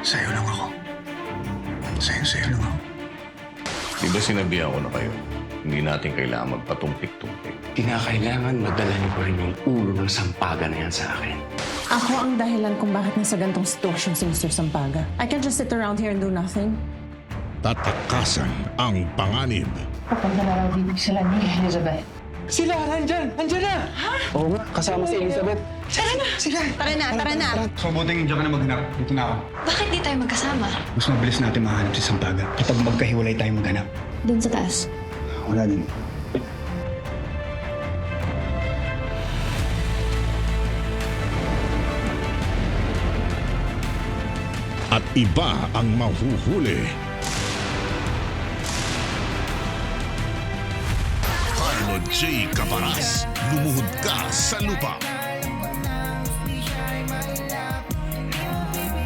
Sa'yo lang ako. Sa'yo lang ako. Di ba sinabihan ko na kayo, hindi natin kailangan magpatumpik-tumpik. Kinakailangan madala niyo pa rin yung ulo ng sampagan na yan sa akin. Ako ang dahilan kung bakit nasa gantong sitwasyon si Mr. Sampaga. I can't just sit around here and do nothing. Tatakasan ang panganib. Papunta na raw dito sila ni Elizabeth. Sila! Nandyan! Nandyan na! Oo nga, kasama si Elizabeth. Tara na! So, buting hindi ka na maghanap. Dito na ako. Bakit di tayo magkasama? Mas mabilis natin mahanap si Sampaga kapag magkahiwalay tayo maghanap. Doon sa taas. Wala din. At iba ang mahuhuli. Carlo J. Caparas, lumuhod ka sa lupa.